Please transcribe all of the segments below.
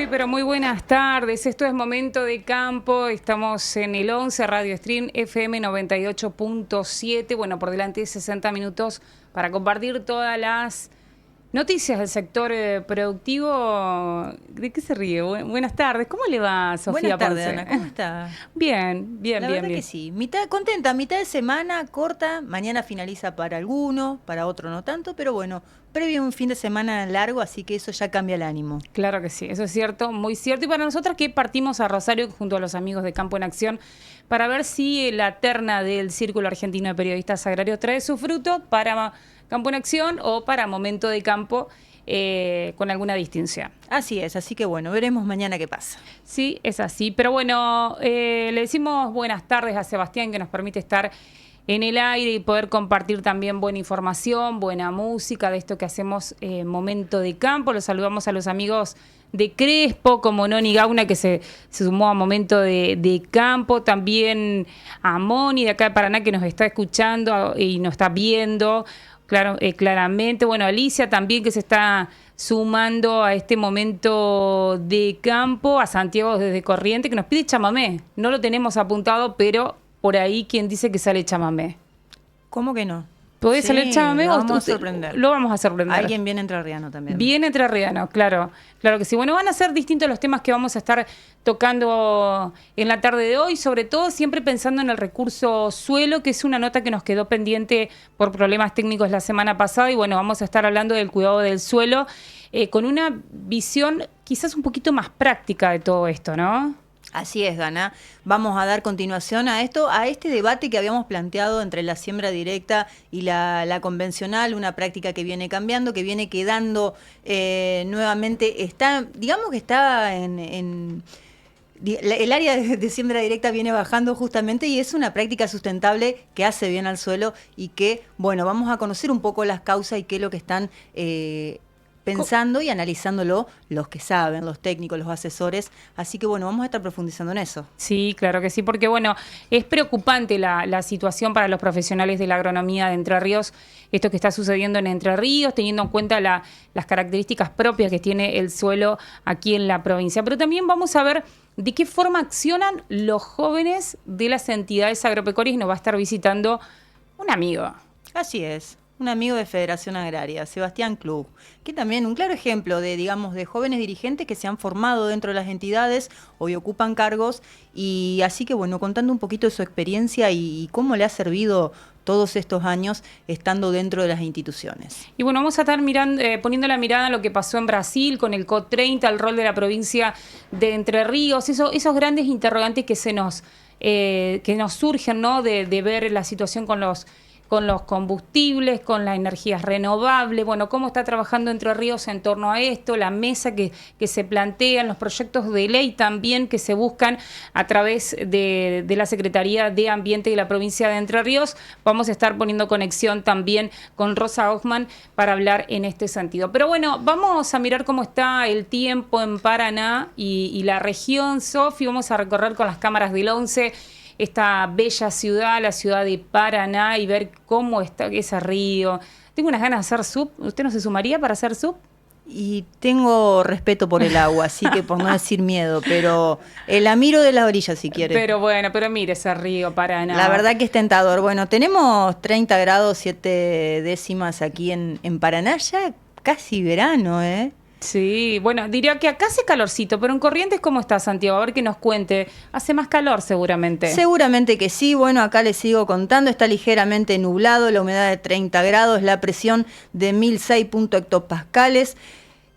Muy, pero muy buenas tardes. Esto es Momento de Campo. Estamos en el 11 Radio Stream FM 98.7. Bueno, por delante de 60 minutos para compartir todas las noticias del sector productivo. ¿De qué se ríe? Buenas tardes. ¿Cómo le va, Sofía? Buenas tardes, Ana. ¿Cómo está? Bien, bien, La bien, verdad bien. que sí. Contenta, mitad de semana, corta. Mañana finaliza para alguno, para otro no tanto, pero bueno, previo a un fin de semana largo, así que eso ya cambia el ánimo. Claro que sí, eso es cierto, muy cierto. Y para nosotras que partimos a Rosario junto a los amigos de Campo en Acción para ver si la terna del Círculo Argentino de Periodistas Agrarios trae su fruto para Campo en Acción o para Momento de Campo con alguna distinción. Así es, así que bueno, veremos mañana qué pasa. Sí, es así. Pero bueno, le decimos buenas tardes a Sebastián, que nos permite estar en el aire y poder compartir también buena información, buena música de esto que hacemos Momento de Campo. Los saludamos a los amigos de Crespo, como Noni Gauna, que se sumó a Momento de Campo, también a Moni de acá de Paraná, que nos está escuchando y nos está viendo claramente. Bueno, Alicia también, que se está sumando a este Momento de Campo, a Santiago desde Corrientes, que nos pide chamamé. No lo tenemos apuntado, pero por ahí quien dice que sale chamamé. ¿Cómo que no? ¿Puede salir chamamé? Lo vamos a sorprender. Lo vamos a sorprender. Alguien bien entrerriano también. Bien entrerriano, claro que sí. Bueno, van a ser distintos los temas que vamos a estar tocando en la tarde de hoy, sobre todo siempre pensando en el recurso suelo, que es una nota que nos quedó pendiente por problemas técnicos la semana pasada, y bueno, vamos a estar hablando del cuidado del suelo con una visión quizás un poquito más práctica de todo esto, ¿no? Así es, Dana. Vamos a dar continuación a este debate que habíamos planteado entre la siembra directa y la convencional, una práctica que viene cambiando, que viene quedando nuevamente, digamos que está el área de siembra directa viene bajando justamente, y es una práctica sustentable que hace bien al suelo y que, bueno, vamos a conocer un poco las causas y qué es lo que están pensando y analizándolo los que saben, los técnicos, los asesores. Así que bueno, vamos a estar profundizando en eso. Sí, claro que sí, porque bueno, es preocupante la situación para los profesionales de la agronomía de Entre Ríos, esto que está sucediendo en Entre Ríos, teniendo en cuenta las características propias que tiene el suelo aquí en la provincia. Pero también vamos a ver de qué forma accionan los jóvenes de las entidades agropecuarias, y nos va a estar visitando un amigo. Así es. Un amigo de Federación Agraria, Sebastián Klug, que también un claro ejemplo de jóvenes dirigentes que se han formado dentro de las entidades, hoy ocupan cargos, y así que bueno, contando un poquito de su experiencia y cómo le ha servido todos estos años estando dentro de las instituciones. Y bueno, vamos a estar poniendo la mirada en lo que pasó en Brasil con el COP30, el rol de la provincia de Entre Ríos, esos grandes interrogantes que nos surgen, ¿no? De ver la situación con los combustibles, con las energías renovables, bueno, cómo está trabajando Entre Ríos en torno a esto, la mesa que se plantean, los proyectos de ley también que se buscan a través de la Secretaría de Ambiente de la provincia de Entre Ríos. Vamos a estar poniendo conexión también con Rosa Hoffman para hablar en este sentido. Pero bueno, vamos a mirar cómo está el tiempo en Paraná y la región, Sofi. Vamos a recorrer con las cámaras del 11 esta bella ciudad, la ciudad de Paraná, y ver cómo está ese río. Tengo unas ganas de hacer sub. ¿Usted no se sumaría para hacer sub? Y tengo respeto por el agua, así que por no decir miedo, pero la miro de la orilla si quiere. Pero bueno, mire ese río, Paraná. La verdad que es tentador. Bueno, tenemos 30 grados 7 décimas aquí en Paraná, ya casi verano, ¿eh? Sí, bueno, diría que acá hace calorcito, pero en Corrientes, ¿cómo está, Santiago? A ver que nos cuente. Hace más calor seguramente. Seguramente que sí. Bueno, acá les sigo contando. Está ligeramente nublado, la humedad de 30 grados, la presión de 1006 hectopascales.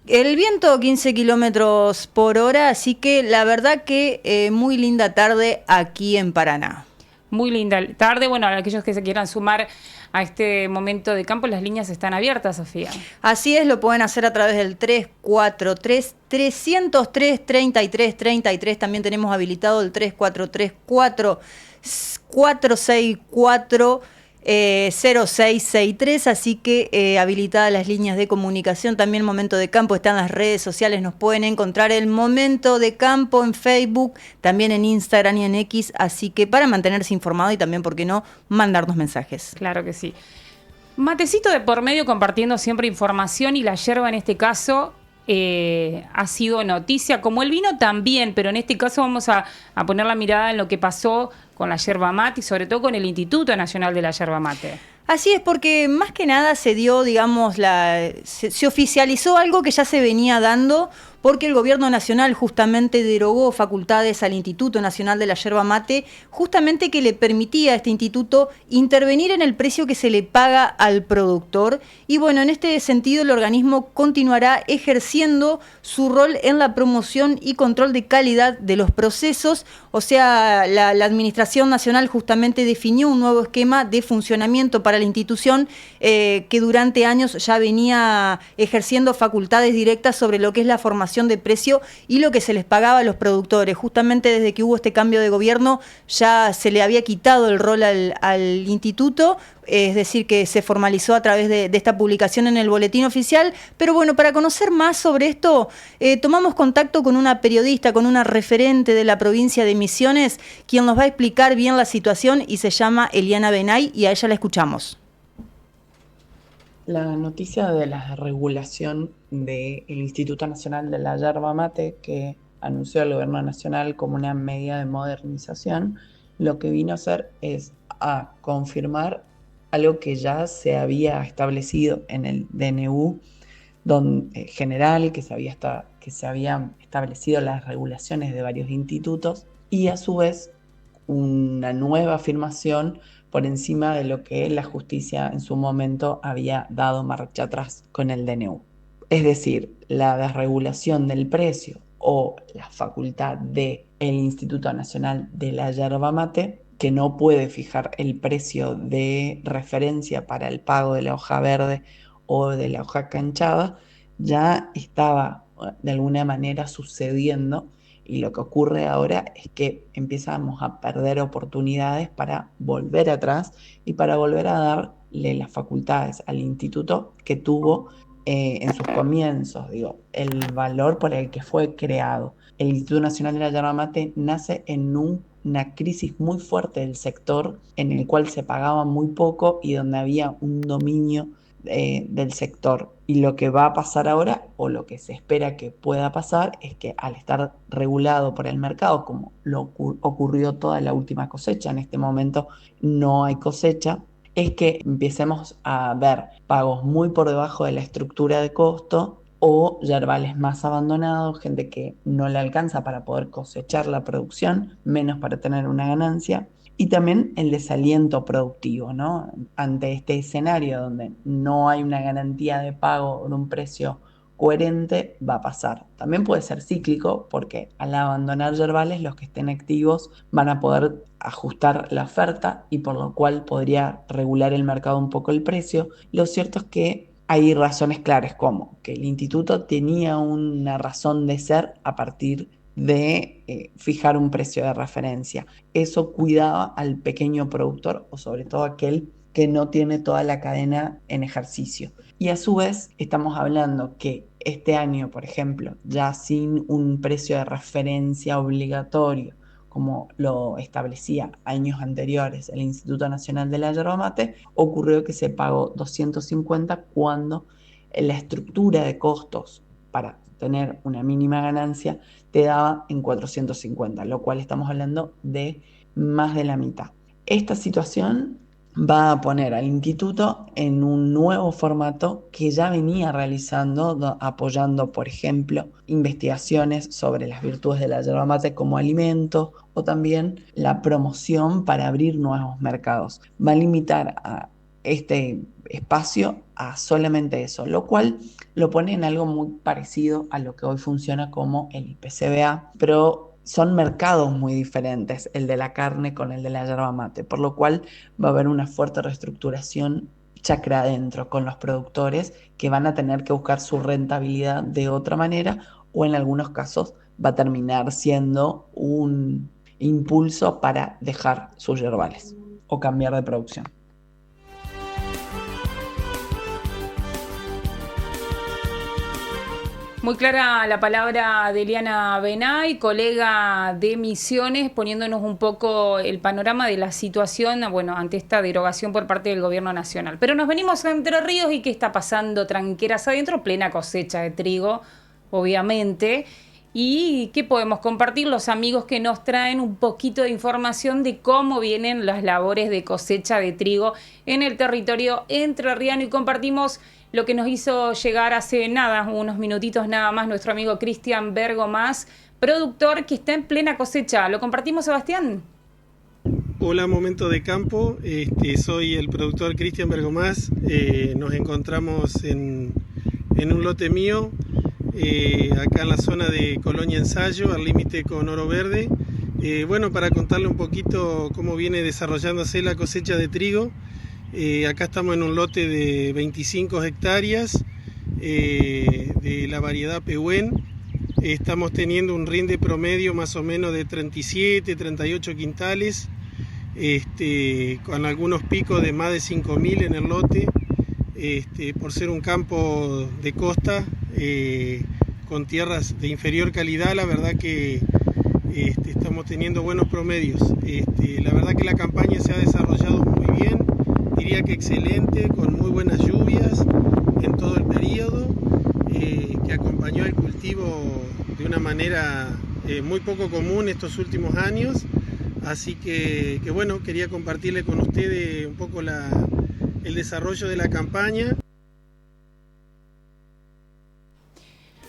El viento 15 kilómetros por hora, así que la verdad que muy linda tarde aquí en Paraná. Muy linda tarde. Bueno, a aquellos que se quieran sumar a este Momento de Campo, las líneas están abiertas, Sofía. Así es, lo pueden hacer a través del 343-303-3333. También tenemos habilitado el 3434-464-0663, así que habilitadas las líneas de comunicación. También Momento de Campo está en las redes sociales, nos pueden encontrar el Momento de Campo en Facebook, también en Instagram y en X, así que para mantenerse informado y también, ¿por qué no?, mandarnos mensajes. Claro que sí. Matecito de por medio, compartiendo siempre información, y la yerba en este caso ha sido noticia, como el vino también, pero en este caso vamos a poner la mirada en lo que pasó con la yerba mate y sobre todo con el Instituto Nacional de la Yerba Mate. Así es, porque más que nada se dio, digamos, se oficializó algo que ya se venía dando, porque el gobierno nacional justamente derogó facultades al Instituto Nacional de la Yerba Mate, justamente que le permitía a este instituto intervenir en el precio que se le paga al productor. Y bueno, en este sentido el organismo continuará ejerciendo su rol en la promoción y control de calidad de los procesos. O sea, la Administración Nacional justamente definió un nuevo esquema de funcionamiento para la institución que durante años ya venía ejerciendo facultades directas sobre lo que es la formación de precio y lo que se les pagaba a los productores. Justamente desde que hubo este cambio de gobierno ya se le había quitado el rol al instituto, es decir, que se formalizó a través de esta publicación en el Boletín Oficial. Pero bueno, para conocer más sobre esto, tomamos contacto con una periodista, con una referente de la provincia de Misiones, quien nos va a explicar bien la situación y se llama Eliana Benay y a ella la escuchamos. La noticia de la regulación del Instituto Nacional de la Yerba Mate que anunció el Gobierno Nacional como una medida de modernización, lo que vino a hacer es a confirmar algo que ya se había establecido en el DNU general, que se habían establecido las regulaciones de varios institutos, y a su vez una nueva afirmación por encima de lo que la justicia en su momento había dado marcha atrás con el DNU. Es decir, la desregulación del precio o la facultad del Instituto Nacional de la Yerba Mate, que no puede fijar el precio de referencia para el pago de la hoja verde o de la hoja canchada, ya estaba de alguna manera sucediendo. Y lo que ocurre ahora es que empezamos a perder oportunidades para volver atrás y para volver a darle las facultades al instituto que tuvo en sus comienzos, el valor por el que fue creado. El Instituto Nacional de la Yerba Mate nace en una crisis muy fuerte del sector, en el cual se pagaba muy poco y donde había un dominio del sector. Y lo que va a pasar ahora, o lo que se espera que pueda pasar, es que al estar regulado por el mercado, como lo ocurrió toda la última cosecha, en este momento no hay cosecha, es que empecemos a ver pagos muy por debajo de la estructura de costo o yerbales más abandonados, gente que no le alcanza para poder cosechar la producción, menos para tener una ganancia. Y también el desaliento productivo, ¿no? Ante este escenario donde no hay una garantía de pago de un precio coherente, va a pasar. También puede ser cíclico porque al abandonar yerbales, los que estén activos van a poder ajustar la oferta y por lo cual podría regular el mercado un poco el precio. Lo cierto es que hay razones claras como que el instituto tenía una razón de ser a partir de fijar un precio de referencia. Eso cuidaba al pequeño productor o sobre todo aquel que no tiene toda la cadena en ejercicio. Y a su vez estamos hablando que este año, por ejemplo, ya sin un precio de referencia obligatorio, como lo establecía años anteriores el Instituto Nacional de la Yerba Mate, ocurrió que se pagó 250 cuando la estructura de costos para tener una mínima ganancia te daba en 450, lo cual estamos hablando de más de la mitad. Esta situación va a poner al instituto en un nuevo formato que ya venía realizando, apoyando, por ejemplo, investigaciones sobre las virtudes de la yerba mate como alimento o también la promoción para abrir nuevos mercados. Va a limitar a este espacio a solamente eso, lo cual lo pone en algo muy parecido a lo que hoy funciona como el IPCBA, pero son mercados muy diferentes, el de la carne con el de la yerba mate, por lo cual va a haber una fuerte reestructuración chacra adentro con los productores que van a tener que buscar su rentabilidad de otra manera o en algunos casos va a terminar siendo un impulso para dejar sus yerbales o cambiar de producción. Muy clara la palabra de Eliana Benay, colega de Misiones, poniéndonos un poco el panorama de la situación, bueno, ante esta derogación por parte del gobierno nacional. Pero nos venimos a Entre Ríos y ¿qué está pasando? Tranqueras adentro, plena cosecha de trigo. obviamente. ¿Y qué podemos compartir? Los amigos que nos traen un poquito de información de cómo vienen las labores de cosecha de trigo en el territorio entrerriano, y compartimos lo que nos hizo llegar hace nada, unos minutitos nada más, nuestro amigo Cristian Bergomás, productor que está en plena cosecha. ¿Lo compartimos, Sebastián? Hola, Momento de Campo. Soy el productor Cristian Bergomás. Nos encontramos en un lote mío, acá en la zona de Colonia Ensayo, al límite con Oro Verde. Bueno, para contarle un poquito cómo viene desarrollándose la cosecha de trigo. Acá estamos en un lote de 25 hectáreas de la variedad Pehuen. Estamos teniendo un rinde promedio más o menos de 37, 38 quintales, con algunos picos de más de 5.000 en el lote, por ser un campo de costa, con tierras de inferior calidad. La verdad que estamos teniendo buenos promedios. La verdad que la campaña se ha desarrollado muy bien, diría que excelente, con muy buenas lluvias en todo el periodo, que acompañó el cultivo de una manera muy poco común estos últimos años. Así que bueno, quería compartirle con ustedes un poco el desarrollo de la campaña.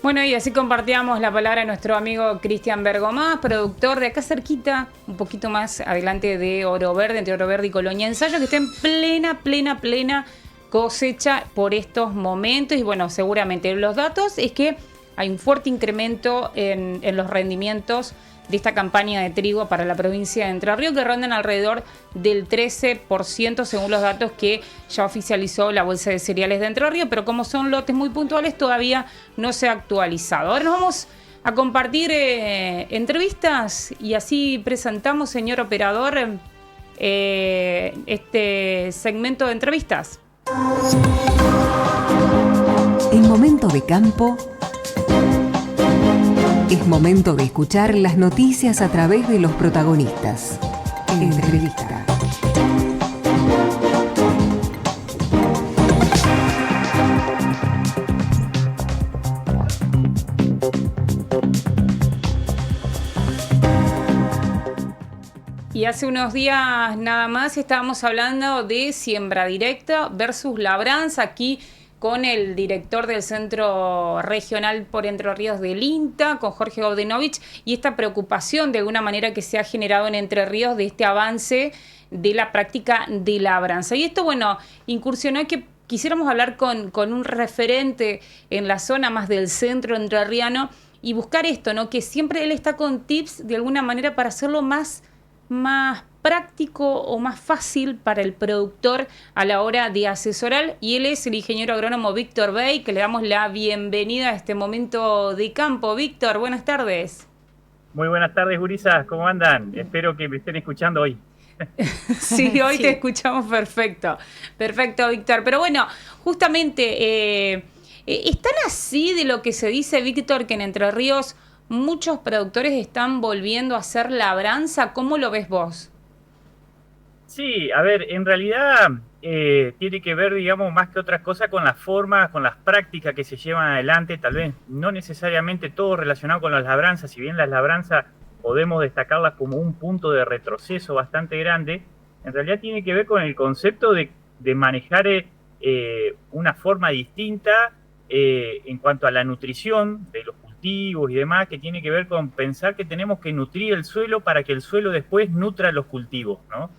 Bueno, y así compartíamos la palabra de nuestro amigo Cristian Bergomás, productor de acá cerquita, un poquito más adelante de Oro Verde, entre Oro Verde y Colonia Ensayo, que está en plena cosecha por estos momentos. Y bueno, seguramente los datos es que hay un fuerte incremento en los rendimientos de esta campaña de trigo para la provincia de Entre Ríos, que rondan alrededor del 13% según los datos que ya oficializó la Bolsa de Cereales de Entre Ríos, pero como son lotes muy puntuales todavía no se ha actualizado. Ahora nos vamos a compartir entrevistas y así presentamos, señor operador, este segmento de entrevistas. En Momento de Campo es momento de escuchar las noticias a través de los protagonistas. Entrevista. Y hace unos días nada más estábamos hablando de siembra directa versus labranza, aquí con el director del Centro Regional por Entre Ríos del INTA, con Jorge Gaudenovich, y esta preocupación de alguna manera que se ha generado en Entre Ríos de este avance de la práctica de labranza. Y esto, bueno, incursionó que quisiéramos hablar con un referente en la zona más del centro entrerriano y buscar esto, ¿no? Que siempre él está con tips de alguna manera para hacerlo más práctico o más fácil para el productor a la hora de asesorar, y él es el ingeniero agrónomo Víctor Bey, que le damos la bienvenida a este momento de campo. Víctor, buenas tardes. Muy buenas tardes, gurisas, ¿cómo andan? Espero que me estén escuchando hoy. Sí, hoy sí. Te escuchamos perfecto, Víctor. Pero bueno, justamente, ¿están así de lo que se dice, Víctor, que en Entre Ríos muchos productores están volviendo a hacer labranza? ¿Cómo lo ves vos? Sí, a ver, en realidad tiene que ver, digamos, más que otra cosa con las formas, con las prácticas que se llevan adelante, tal vez no necesariamente todo relacionado con las labranzas, si bien las labranzas podemos destacarlas como un punto de retroceso bastante grande, en realidad tiene que ver con el concepto de manejar una forma distinta en cuanto a la nutrición de los cultivos y demás, que tiene que ver con pensar que tenemos que nutrir el suelo para que el suelo después nutra los cultivos, ¿no?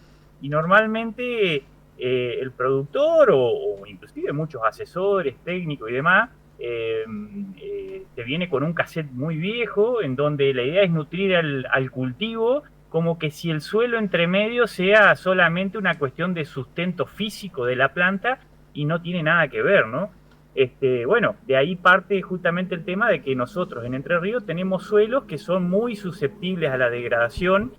Y normalmente el productor o inclusive muchos asesores técnicos y demás te viene con un cassette muy viejo en donde la idea es nutrir al cultivo como que si el suelo entre medio sea solamente una cuestión de sustento físico de la planta y no tiene nada que ver, ¿no? Bueno, de ahí parte justamente el tema de que nosotros en Entre Ríos tenemos suelos que son muy susceptibles a la degradación,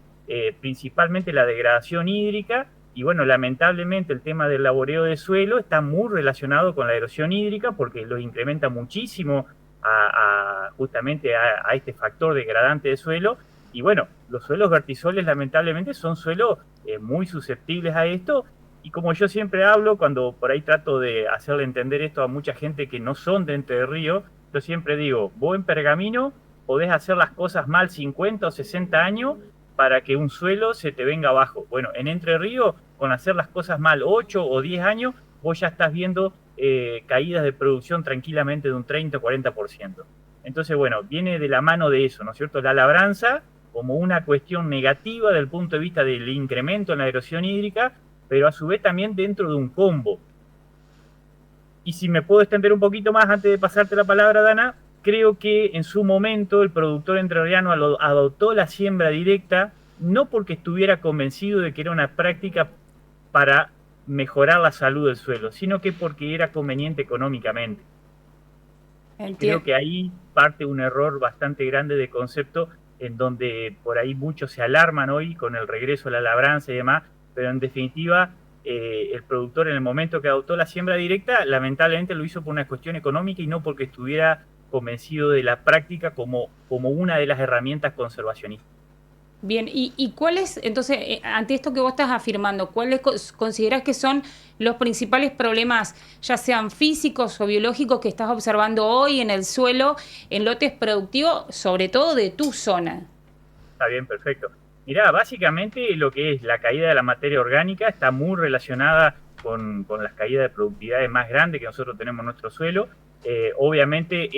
principalmente la degradación hídrica, y bueno, lamentablemente el tema del laboreo de suelo está muy relacionado con la erosión hídrica porque lo incrementa muchísimo justamente a este factor degradante de suelo. Y bueno, los suelos vertisoles lamentablemente son suelos muy susceptibles a esto, y como yo siempre hablo, cuando por ahí trato de hacerle entender esto a mucha gente que no son de Entre Ríos, Yo siempre digo, vos en Pergamino podés hacer las cosas mal 50 o 60 años para que un suelo se te venga abajo. Bueno, en Entre Ríos, con hacer las cosas mal 8 o 10 años, vos ya estás viendo caídas de producción tranquilamente de un 30 o 40%. Entonces, bueno, viene de la mano de eso, ¿no es cierto? La labranza como una cuestión negativa desde el punto de vista del incremento en la erosión hídrica, pero a su vez también dentro de un combo. Y si me puedo extender un poquito más antes de pasarte la palabra, Dana, creo que en su momento el productor entrerriano adoptó la siembra directa, no porque estuviera convencido de que era una práctica para mejorar la salud del suelo, sino que porque era conveniente económicamente. Creo que ahí parte un error bastante grande de concepto, en donde por ahí muchos se alarman hoy con el regreso a la labranza y demás, pero en definitiva el productor en el momento que adoptó la siembra directa, lamentablemente lo hizo por una cuestión económica y no porque estuviera convencido de la práctica como una de las herramientas conservacionistas. Bien, ¿y cuáles, entonces, ante esto que vos estás afirmando, cuáles considerás que son los principales problemas, ya sean físicos o biológicos, que estás observando hoy en el suelo, en lotes productivos, sobre todo de tu zona? Está bien, perfecto. Mirá, básicamente lo que es la caída de la materia orgánica está muy relacionada con las caídas de productividades más grandes que nosotros tenemos en nuestro suelo. Obviamente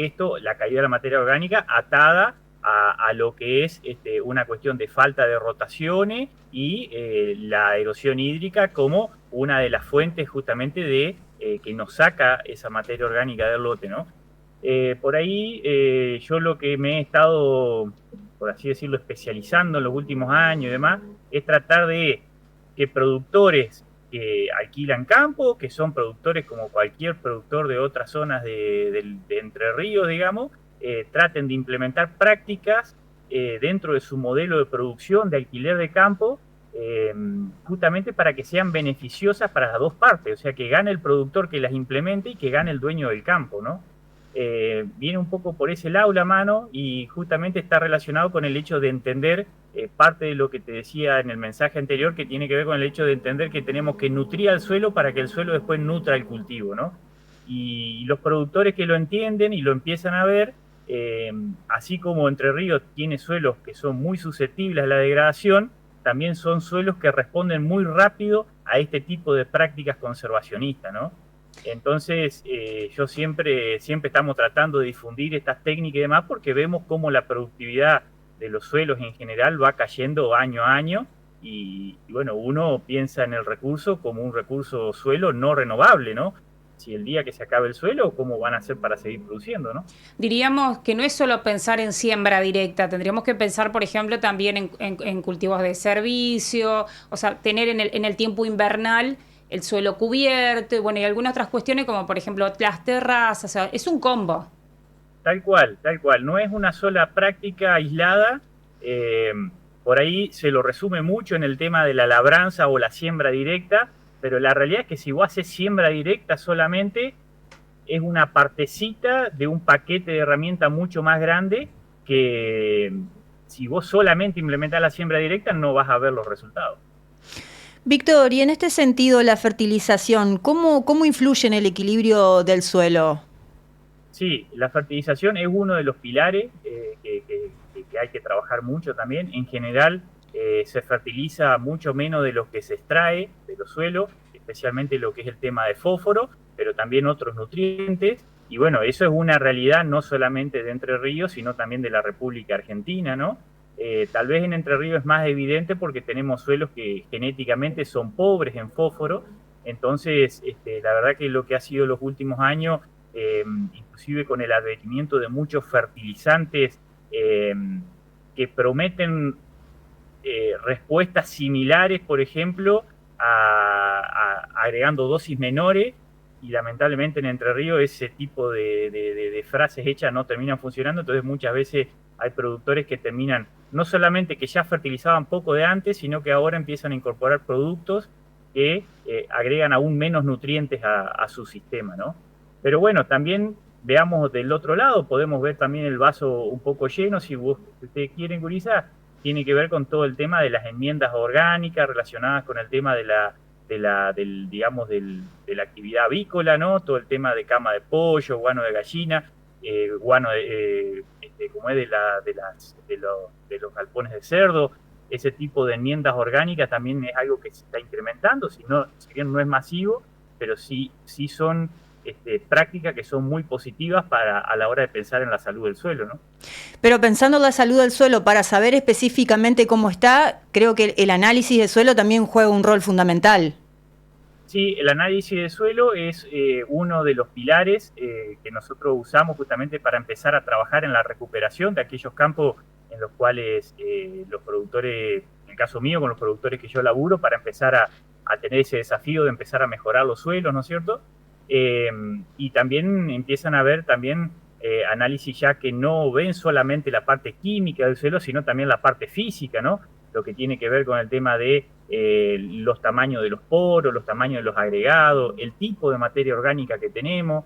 la caída de la materia orgánica atada a lo que es una cuestión de falta de rotaciones y la erosión hídrica como una de las fuentes justamente de que nos saca esa materia orgánica del lote, ¿no? Por ahí yo lo que me he estado, por así decirlo, especializando en los últimos años y demás, es tratar de que productores que alquilan campo, que son productores como cualquier productor de otras zonas de Entre Ríos, digamos, traten de implementar prácticas dentro de su modelo de producción de alquiler de campo, justamente para que sean beneficiosas para las dos partes, o sea, que gane el productor que las implemente y que gane el dueño del campo, ¿no? Viene un poco por ese lado la mano y justamente está relacionado con el hecho de entender parte de lo que te decía en el mensaje anterior, que tiene que ver con el hecho de entender que tenemos que nutrir al suelo para que el suelo después nutra el cultivo, ¿no? Y los productores que lo entienden y lo empiezan a ver, así como Entre Ríos tiene suelos que son muy susceptibles a la degradación, también son suelos que responden muy rápido a este tipo de prácticas conservacionistas, ¿no? Entonces, yo siempre estamos tratando de difundir estas técnicas y demás porque vemos cómo la productividad de los suelos en general va cayendo año a año y bueno, uno piensa en el recurso como un recurso suelo no renovable, ¿no? Si el día que se acabe el suelo, ¿cómo van a hacer para seguir produciendo, no? Diríamos que no es solo pensar en siembra directa, tendríamos que pensar, por ejemplo, también en cultivos de servicio, o sea, tener en el tiempo invernal el suelo cubierto, y bueno, y algunas otras cuestiones como, por ejemplo, las terrazas, o sea, es un combo. Tal cual, no es una sola práctica aislada, por ahí se lo resume mucho en el tema de la labranza o la siembra directa, pero la realidad es que si vos haces siembra directa solamente, es una partecita de un paquete de herramientas mucho más grande que si vos solamente implementás la siembra directa no vas a ver los resultados. Víctor, y en este sentido, la fertilización, ¿cómo influye en el equilibrio del suelo? Sí, la fertilización es uno de los pilares que hay que trabajar mucho también. En general, se fertiliza mucho menos de lo que se extrae de los suelos, especialmente lo que es el tema de fósforo, pero también otros nutrientes. Y bueno, eso es una realidad no solamente de Entre Ríos, sino también de la República Argentina, ¿no? Tal vez en Entre Ríos es más evidente porque tenemos suelos que genéticamente son pobres en fósforo. Entonces, la verdad que lo que ha sido los últimos años, inclusive con el advenimiento de muchos fertilizantes que prometen respuestas similares, por ejemplo, agregando dosis menores, y lamentablemente en Entre Ríos ese tipo de frases hechas no terminan funcionando. Entonces muchas veces hay productores que terminan, no solamente que ya fertilizaban poco de antes, sino que ahora empiezan a incorporar productos que agregan aún menos nutrientes a su sistema, ¿no? Pero bueno, también veamos del otro lado, podemos ver también el vaso un poco lleno, si ustedes quieren, gurizá, tiene que ver con todo el tema de las enmiendas orgánicas relacionadas con el tema de la actividad avícola, ¿no? Todo el tema de cama de pollo, guano de gallina. guano como es de los galpones de cerdo. Ese tipo de enmiendas orgánicas también es algo que se está incrementando, si bien no es masivo, pero sí son prácticas que son muy positivas a la hora de pensar en la salud del suelo, ¿no? Pero pensando en la salud del suelo, para saber específicamente cómo está, creo que el análisis de suelo también juega un rol fundamental. Sí, el análisis de suelo es uno de los pilares que nosotros usamos justamente para empezar a trabajar en la recuperación de aquellos campos en los cuales los productores, en el caso mío, con los productores que yo laburo, para empezar a tener ese desafío de empezar a mejorar los suelos, ¿no es cierto? Y también empiezan a ver análisis ya que no ven solamente la parte química del suelo, sino también la parte física, ¿no? Lo que tiene que ver con el tema de los tamaños de los poros, los tamaños de los agregados, el tipo de materia orgánica que tenemos.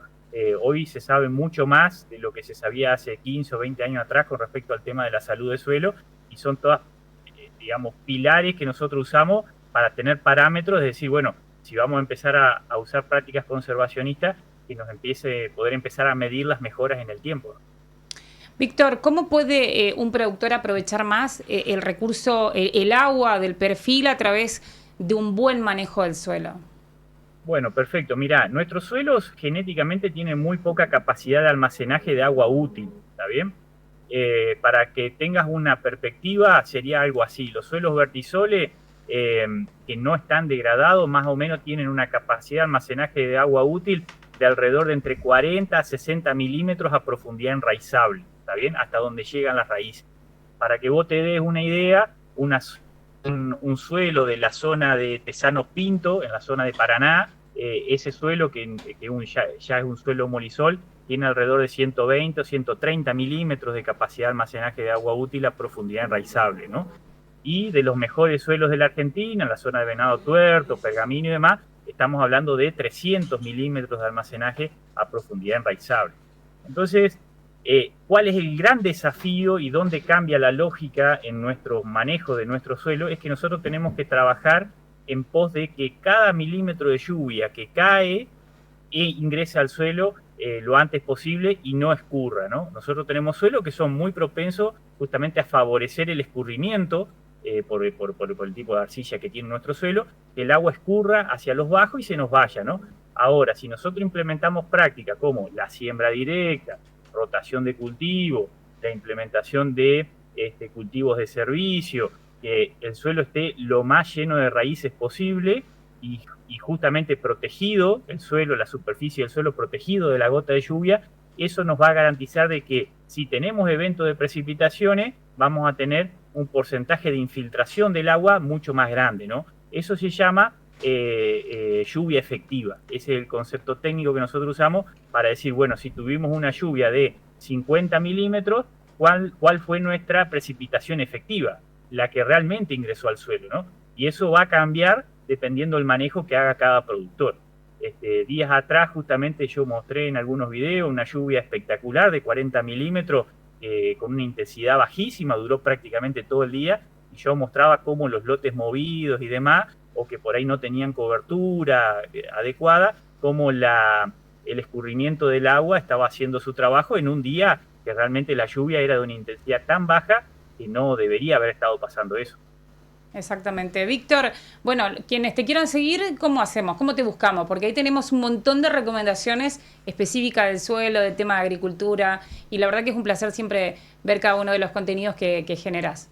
Hoy se sabe mucho más de lo que se sabía hace 15 o 20 años atrás con respecto al tema de la salud del suelo, y son todas, digamos, pilares que nosotros usamos para tener parámetros, es decir, bueno, si vamos a empezar a usar prácticas conservacionistas, que nos poder empezar a medir las mejoras en el tiempo. Víctor, ¿cómo puede un productor aprovechar más el recurso, el agua del perfil a través de un buen manejo del suelo? Bueno, perfecto. Mirá, nuestros suelos genéticamente tienen muy poca capacidad de almacenaje de agua útil, ¿está bien? Para que tengas una perspectiva, sería algo así. Los suelos vertisoles, que no están degradados, más o menos tienen una capacidad de almacenaje de agua útil de alrededor de entre 40 a 60 milímetros a profundidad enraizable, ¿está bien? Hasta donde llegan las raíces. Para que vos te des una idea, un suelo de la zona de Tesano Pinto, en la zona de Paraná, ese suelo que ya es un suelo molisol, tiene alrededor de 120 o 130 milímetros de capacidad de almacenaje de agua útil a profundidad enraizable, ¿no? Y de los mejores suelos de la Argentina, en la zona de Venado Tuerto, Pergamino y demás, estamos hablando de 300 milímetros de almacenaje a profundidad enraizable. Entonces, ¿cuál es el gran desafío y dónde cambia la lógica en nuestro manejo de nuestro suelo? Es que nosotros tenemos que trabajar en pos de que cada milímetro de lluvia que cae ingrese al suelo lo antes posible y no escurra, ¿no? Nosotros tenemos suelos que son muy propensos justamente a favorecer el escurrimiento por el tipo de arcilla que tiene nuestro suelo, que el agua escurra hacia los bajos y se nos vaya, ¿no? Ahora, si nosotros implementamos prácticas como la siembra directa, rotación de cultivo, la implementación de cultivos de servicio, que el suelo esté lo más lleno de raíces posible y justamente protegido, el suelo, la superficie del suelo protegido de la gota de lluvia, eso nos va a garantizar de que si tenemos eventos de precipitaciones, vamos a tener un porcentaje de infiltración del agua mucho más grande, ¿no? Eso se llama lluvia efectiva. Ese es el concepto técnico que nosotros usamos para decir, bueno, si tuvimos una lluvia de 50 milímetros, ¿cuál fue nuestra precipitación efectiva? La que realmente ingresó al suelo, ¿no? Y eso va a cambiar dependiendo del manejo que haga cada productor. Días atrás justamente yo mostré en algunos videos una lluvia espectacular de 40 milímetros con una intensidad bajísima, duró prácticamente todo el día, y yo mostraba cómo los lotes movidos y demás, o que por ahí no tenían cobertura adecuada, cómo el escurrimiento del agua estaba haciendo su trabajo en un día que realmente la lluvia era de una intensidad tan baja que no debería haber estado pasando eso. Exactamente. Víctor, bueno, quienes te quieran seguir, ¿cómo hacemos? ¿Cómo te buscamos? Porque ahí tenemos un montón de recomendaciones específicas del suelo, del tema de agricultura, y la verdad que es un placer siempre ver cada uno de los contenidos que generás.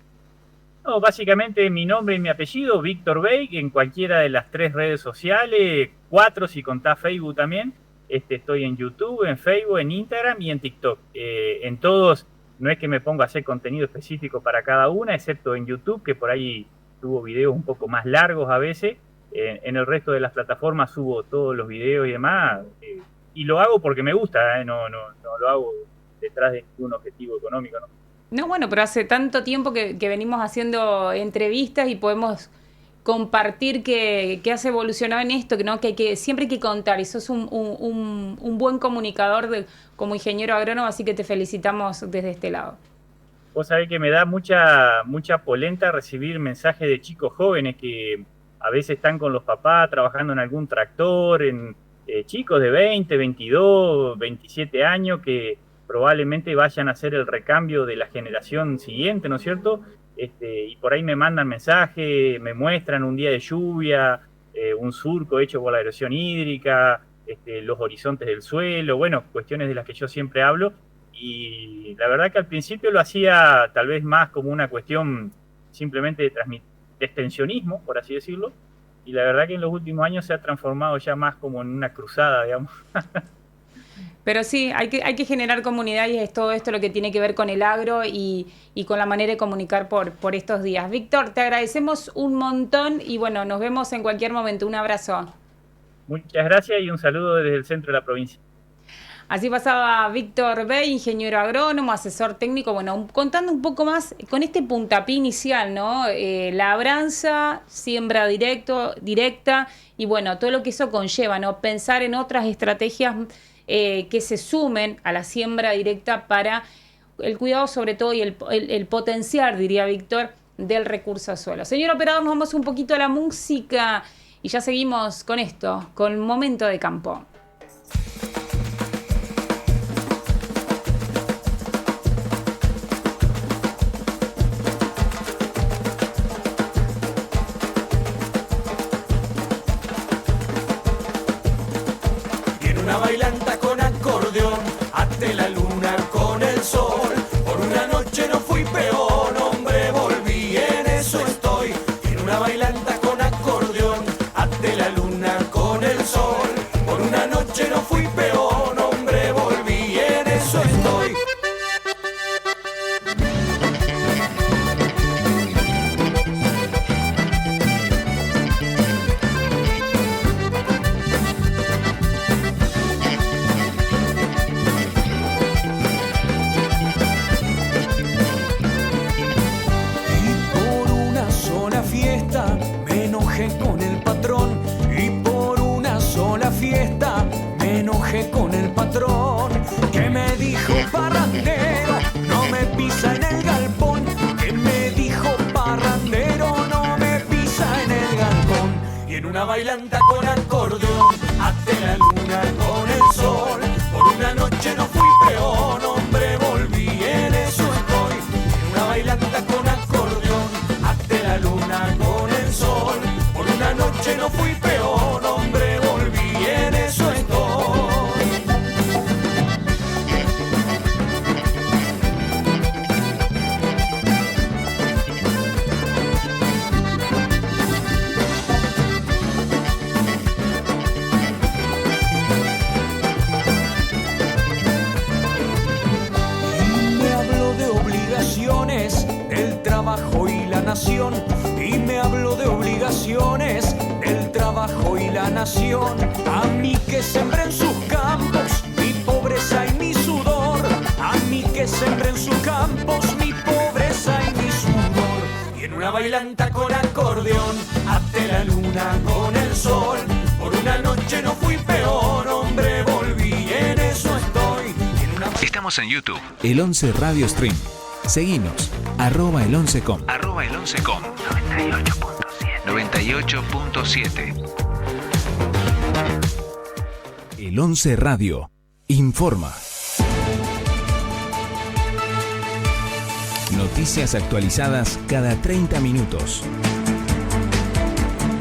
No, básicamente mi nombre y mi apellido, Víctor Beig, en cualquiera de las 3 redes sociales, 4 si contás Facebook también. Estoy en YouTube, en Facebook, en Instagram y en TikTok. En todos, no es que me ponga a hacer contenido específico para cada una, excepto en YouTube, que por ahí subo videos un poco más largos a veces. En el resto de las plataformas subo todos los videos y demás. Y lo hago porque me gusta, no lo hago detrás de ningún objetivo económico, ¿no? No, bueno, pero hace tanto tiempo que venimos haciendo entrevistas y podemos compartir que has evolucionado en esto, ¿no? Que siempre hay que contar, y sos un buen comunicador como ingeniero agrónomo, así que te felicitamos desde este lado. Vos sabés que me da mucha polenta recibir mensajes de chicos jóvenes que a veces están con los papás trabajando en algún tractor, chicos de 20, 22, 27 años que probablemente vayan a ser el recambio de la generación siguiente, ¿no es cierto? Y por ahí me mandan mensajes, me muestran un día de lluvia, un surco hecho por la erosión hídrica, los horizontes del suelo, bueno, cuestiones de las que yo siempre hablo, y la verdad que al principio lo hacía tal vez más como una cuestión simplemente de extensionismo, por así decirlo, y la verdad que en los últimos años se ha transformado ya más como en una cruzada, digamos. Pero sí, hay que generar comunidad y es todo esto lo que tiene que ver con el agro y con la manera de comunicar por estos días. Víctor, te agradecemos un montón y bueno, nos vemos en cualquier momento. Un abrazo. Muchas gracias y un saludo desde el centro de la provincia. Así pasaba Víctor Bey, ingeniero agrónomo, asesor técnico, bueno, contando un poco más con este puntapié inicial, ¿no? Labranza, siembra directa y bueno, todo lo que eso conlleva, ¿no? Pensar en otras estrategias que se sumen a la siembra directa para el cuidado sobre todo y el potenciar, diría Víctor, del recurso suelo. Señor operador, nos vamos un poquito a la música y ya seguimos con esto, con Momento de Campo. Una bailanta con acordeón, ante la luna con el sol. Por una noche no fui peón, hombre, volví, en eso estoy. En una bailanta con acordeón, ante la luna con el sol. Por una noche no fui peón, hombre, volví, en eso estoy. Con el patrón que me dijo parrandero, no me pisa en el galpón. Que me dijo parrandero, no me pisa en el galpón. Y en una bailanta con acordeón, ante la luna con el sol. Por una noche no fui peón, hombre, volví, en eso estoy. En una bailanta con acordeón, ante la luna con el sol. Por una noche no fui peón, hombre, volví, en eso estoy. Del trabajo y la nación, y me habló de obligaciones del trabajo y la nación. A mí que sembré en sus campos mi pobreza y mi sudor, a mí que sembré en sus campos mi pobreza y mi sudor. Y en una bailanta con acordeón, ante la luna con el sol. Por una noche no fui peor, hombre, volví, en eso estoy. Estamos en YouTube, El 11 Radio Stream. Seguinos, @el11com. @el11com. 98.7. El 11 Radio. Informa. Noticias actualizadas cada 30 minutos.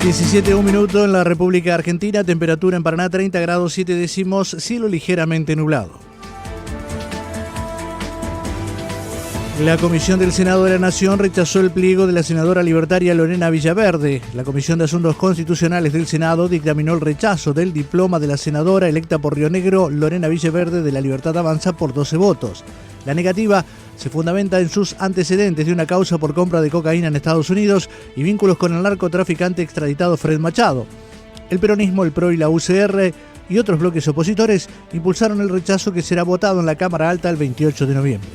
17:01 minuto en la República Argentina. Temperatura en Paraná 30 grados 7 décimos. Cielo ligeramente nublado. La Comisión del Senado de la Nación rechazó el pliego de la senadora libertaria Lorena Villaverde. La Comisión de Asuntos Constitucionales del Senado dictaminó el rechazo del diploma de la senadora electa por Río Negro, Lorena Villaverde, de La Libertad Avanza, por 12 votos. La negativa se fundamenta en sus antecedentes de una causa por compra de cocaína en Estados Unidos y vínculos con el narcotraficante extraditado Fred Machado. El peronismo, el PRO y la UCR y otros bloques opositores impulsaron el rechazo, que será votado en la Cámara Alta el 28 de noviembre.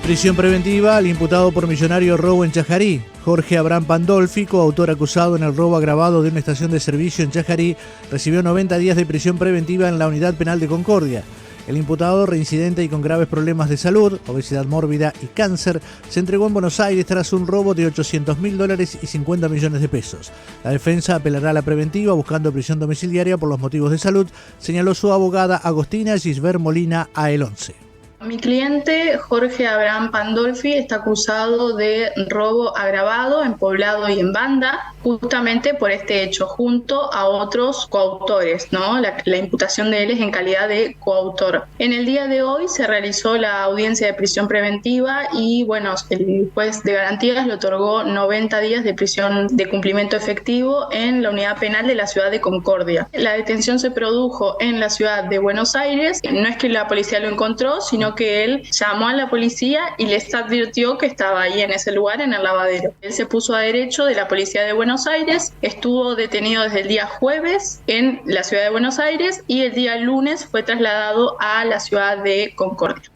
Prisión preventiva al imputado por millonario robo en Chajarí. Jorge Abraham Pandolfi, coautor acusado en el robo agravado de una estación de servicio en Chajarí, recibió 90 días de prisión preventiva en la Unidad Penal de Concordia. El imputado, reincidente y con graves problemas de salud, obesidad mórbida y cáncer, se entregó en Buenos Aires tras un robo de $800.000 y 50 millones de pesos. La defensa apelará a la preventiva buscando prisión domiciliaria por los motivos de salud, señaló su abogada Agostina Gisbert Molina a El 11. Mi cliente, Jorge Abraham Pandolfi, está acusado de robo agravado en poblado y en banda, justamente por este hecho, junto a otros coautores, ¿no? La imputación de él es en calidad de coautor. En el día de hoy se realizó la audiencia de prisión preventiva y, bueno, el juez de garantías le otorgó 90 días de prisión de cumplimiento efectivo en la unidad penal de la ciudad de Concordia. La detención se produjo en la ciudad de Buenos Aires. No es que la policía lo encontró, sino que él llamó a la policía y les advirtió que estaba ahí en ese lugar, en el lavadero. Él se puso a derecho de la policía de Buenos Aires, estuvo detenido desde el día jueves en la ciudad de Buenos Aires y el día lunes fue trasladado a la ciudad de Concordia.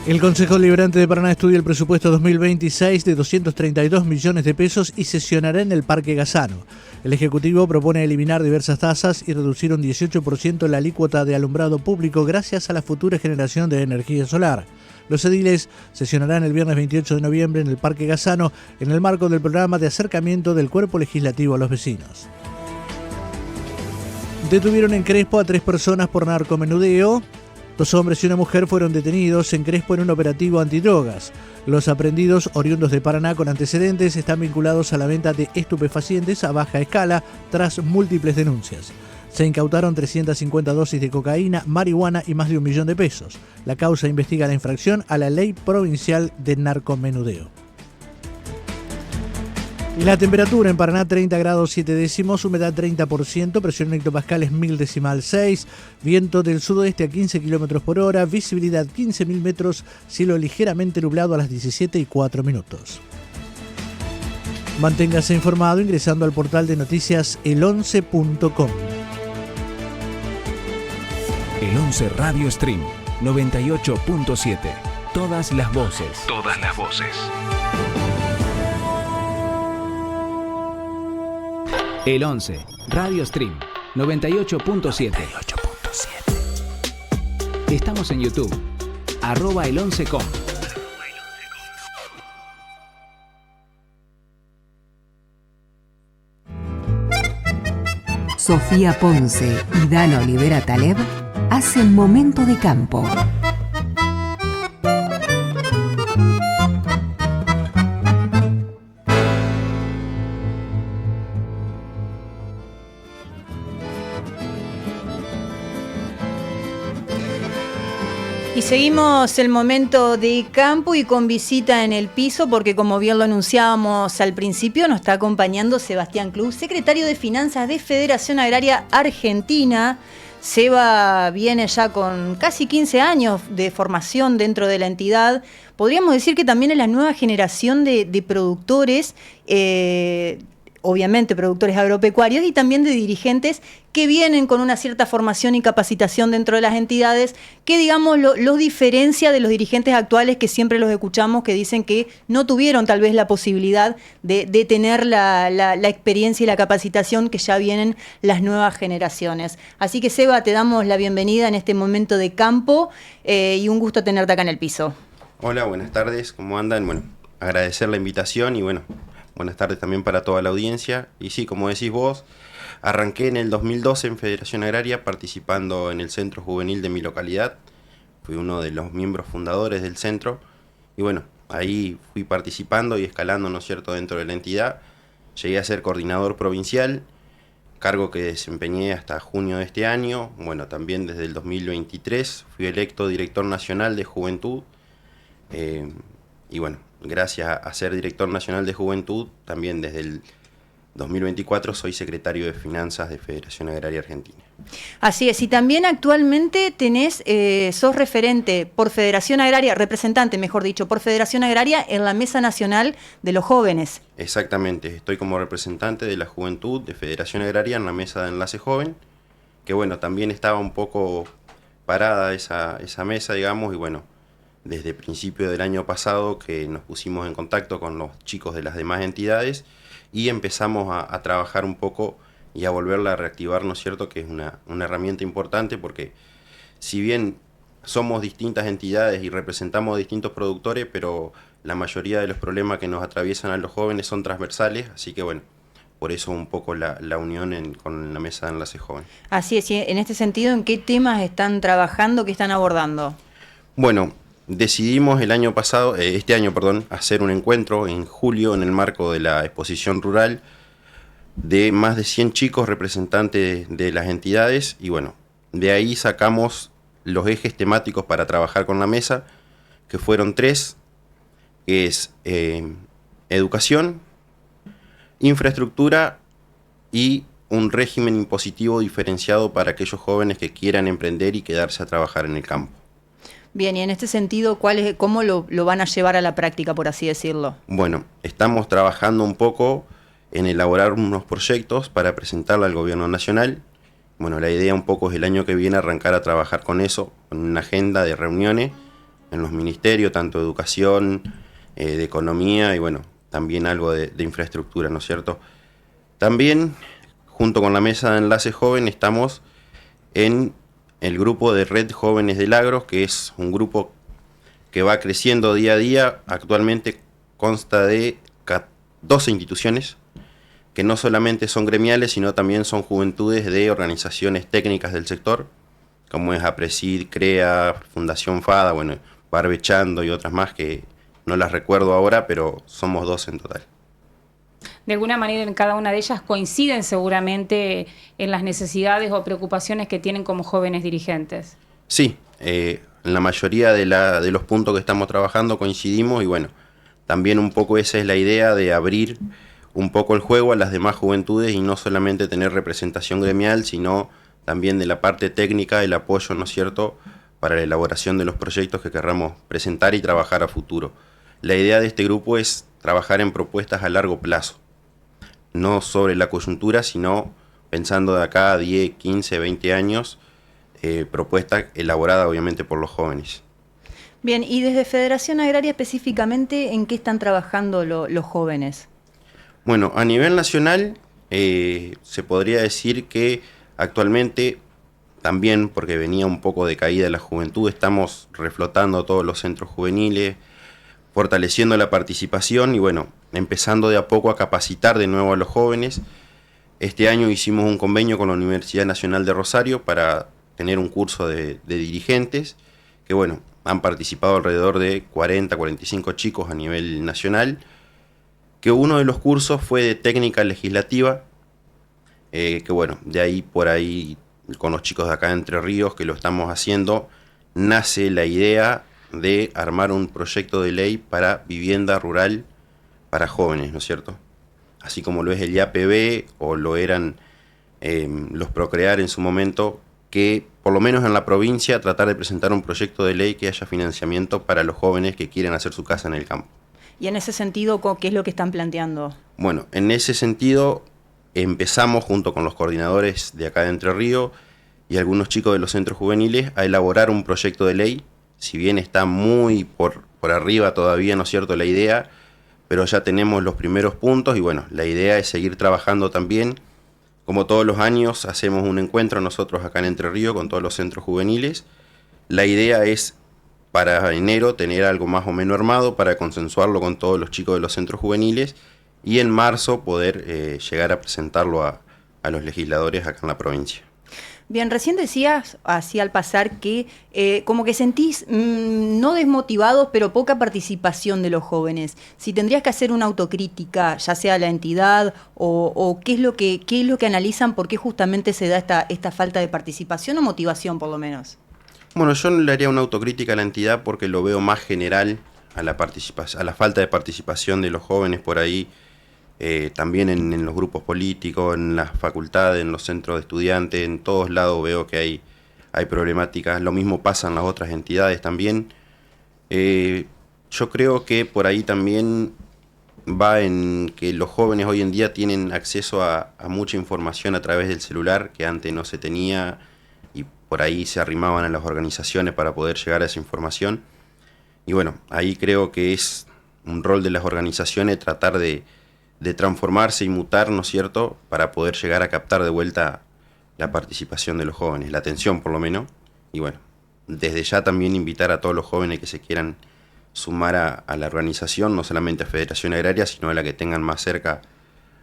El Consejo Deliberante de Paraná estudia el presupuesto 2026 de 232 millones de pesos y sesionará en el Parque Gazano. El Ejecutivo propone eliminar diversas tasas y reducir un 18% la alícuota de alumbrado público gracias a la futura generación de energía solar. Los ediles sesionarán el viernes 28 de noviembre en el Parque Gazano en el marco del programa de acercamiento del Cuerpo Legislativo a los vecinos. Detuvieron en Crespo a 3 personas por narcomenudeo. 2 hombres y una mujer fueron detenidos en Crespo en un operativo antidrogas. Los aprendidos, oriundos de Paraná con antecedentes, están vinculados a la venta de estupefacientes a baja escala tras múltiples denuncias. Se incautaron 350 dosis de cocaína, marihuana y más de 1 millón de pesos. La causa investiga la infracción a la Ley Provincial de Narcomenudeo. La temperatura en Paraná 30 grados 7 décimos, humedad 30%, presión en hectopascales 1000,6, viento del sudoeste a 15 km por hora, visibilidad 15.000 metros, cielo ligeramente nublado a las 17:04. Manténgase informado ingresando al portal de noticias el11.com. El 11 Radio Stream 98.7. Todas las voces. Todas las voces. El 11 Radio Stream 98.7. Estamos en YouTube. @el11com. Sofía Ponce y Dana Olivera Taleb hacen Momento de Campo. Y seguimos el momento de campo y con visita en el piso porque, como bien lo anunciábamos al principio, nos está acompañando Sebastián Klug, secretario de Finanzas de Federación Agraria Argentina. Seba viene ya con casi 15 años de formación dentro de la entidad. Podríamos decir que también es la nueva generación de productores, obviamente productores agropecuarios y también de dirigentes que vienen con una cierta formación y capacitación dentro de las entidades que, digamos, los diferencia de los dirigentes actuales que siempre los escuchamos que dicen que no tuvieron tal vez la posibilidad de tener la experiencia y la capacitación que ya vienen las nuevas generaciones. Así que, Seba, te damos la bienvenida en este momento de campo y un gusto tenerte acá en el piso. Hola, buenas tardes, ¿cómo andan? Bueno, agradecer la invitación y bueno, buenas tardes también para toda la audiencia. Y sí, como decís vos, arranqué en el 2012 en Federación Agraria participando en el centro juvenil de mi localidad. Fui uno de los miembros fundadores del centro. Y bueno, ahí fui participando y escalando, ¿no es cierto?, dentro de la entidad. Llegué a ser coordinador provincial, cargo que desempeñé hasta junio de este año. Bueno, también desde el 2023 fui electo director nacional de Juventud. Y bueno, gracias a ser director nacional de Juventud, también desde el 2024 soy secretario de Finanzas de Federación Agraria Argentina. Así es, y también actualmente sos referente por Federación Agraria, representante, mejor dicho, por Federación Agraria en la Mesa Nacional de los Jóvenes. Exactamente, estoy como representante de la Juventud de Federación Agraria en la Mesa de Enlace Joven, que bueno, también estaba un poco parada esa mesa, digamos, y bueno, desde principio del año pasado que nos pusimos en contacto con los chicos de las demás entidades y empezamos a trabajar un poco y a volverla a reactivar, ¿no es cierto?, que es una herramienta importante porque si bien somos distintas entidades y representamos distintos productores, pero la mayoría de los problemas que nos atraviesan a los jóvenes son transversales, así que bueno, por eso un poco la unión con la mesa de enlace joven. Así es, y en este sentido, ¿en qué temas están trabajando, qué están abordando? Bueno, decidimos este año, hacer un encuentro en julio en el marco de la exposición rural de más de 100 chicos representantes de las entidades y bueno, de ahí sacamos los ejes temáticos para trabajar con la mesa, que fueron 3, que es educación, infraestructura y un régimen impositivo diferenciado para aquellos jóvenes que quieran emprender y quedarse a trabajar en el campo. Bien, y en este sentido, ¿cómo lo van a llevar a la práctica, por así decirlo? Bueno, estamos trabajando un poco en elaborar unos proyectos para presentarlo al gobierno nacional. Bueno, la idea un poco es el año que viene arrancar a trabajar con eso, con una agenda de reuniones en los ministerios, tanto de educación, de economía y bueno, también algo de infraestructura, ¿no es cierto? También, junto con la mesa de enlace joven, estamos en el grupo de Red Jóvenes del Agro, que es un grupo que va creciendo día a día. Actualmente consta de 12 instituciones, que no solamente son gremiales, sino también son juventudes de organizaciones técnicas del sector, como es APRESID, CREA, Fundación FADA, bueno, Barbechando y otras más que no las recuerdo ahora, pero somos 12 en total. De alguna manera en cada una de ellas coinciden seguramente en las necesidades o preocupaciones que tienen como jóvenes dirigentes. Sí, en la mayoría de los puntos que estamos trabajando coincidimos y bueno, también un poco esa es la idea de abrir un poco el juego a las demás juventudes y no solamente tener representación gremial, sino también de la parte técnica, el apoyo, ¿no es cierto?, para la elaboración de los proyectos que querramos presentar y trabajar a futuro. La idea de este grupo es trabajar en propuestas a largo plazo, no sobre la coyuntura, sino pensando de acá a 10, 15, 20 años, propuesta elaborada obviamente por los jóvenes. Bien, y desde Federación Agraria específicamente, ¿en qué están trabajando los jóvenes? Bueno, a nivel nacional se podría decir que actualmente también, porque venía un poco de caída la juventud, estamos reflotando todos los centros juveniles, fortaleciendo la participación y bueno, empezando de a poco a capacitar de nuevo a los jóvenes. Este año hicimos un convenio con la Universidad Nacional de Rosario para tener un curso de dirigentes, que bueno, han participado alrededor de 40, 45 chicos a nivel nacional, que uno de los cursos fue de técnica legislativa, que bueno, de ahí por ahí con los chicos de acá de Entre Ríos que lo estamos haciendo, nace la idea de armar un proyecto de ley para vivienda rural para jóvenes, ¿no es cierto? Así como lo es el IAPB o lo eran los Procrear en su momento, que por lo menos en la provincia tratar de presentar un proyecto de ley que haya financiamiento para los jóvenes que quieren hacer su casa en el campo. Y en ese sentido, ¿qué es lo que están planteando? Bueno, en ese sentido empezamos junto con los coordinadores de acá de Entre Ríos y algunos chicos de los centros juveniles a elaborar un proyecto de ley, si bien está muy por arriba todavía, ¿no es cierto?, la idea, pero ya tenemos los primeros puntos y bueno, la idea es seguir trabajando también. Como todos los años hacemos un encuentro nosotros acá en Entre Ríos con todos los centros juveniles. La idea es para enero tener algo más o menos armado para consensuarlo con todos los chicos de los centros juveniles y en marzo poder llegar a presentarlo a los legisladores acá en la provincia. Bien, recién decías, así al pasar, que como que sentís no desmotivados, pero poca participación de los jóvenes. Si tendrías que hacer una autocrítica, ya sea la entidad o qué es lo que analizan, por qué justamente se da esta falta de participación o motivación, por lo menos. Bueno, yo no le haría una autocrítica a la entidad porque lo veo más general a la falta de participación de los jóvenes por ahí. También en los grupos políticos, en las facultades, en los centros de estudiantes, en todos lados veo que hay problemáticas. Lo mismo pasa en las otras entidades también. Yo creo que por ahí también va en que los jóvenes hoy en día tienen acceso a mucha información a través del celular que antes no se tenía y por ahí se arrimaban a las organizaciones para poder llegar a esa información. Y bueno, ahí creo que es un rol de las organizaciones tratar de transformarse y mutar, ¿no es cierto?, para poder llegar a captar de vuelta la participación de los jóvenes, la atención por lo menos. Y bueno, desde ya también invitar a todos los jóvenes que se quieran sumar a la organización, no solamente a Federación Agraria, sino a la que tengan más cerca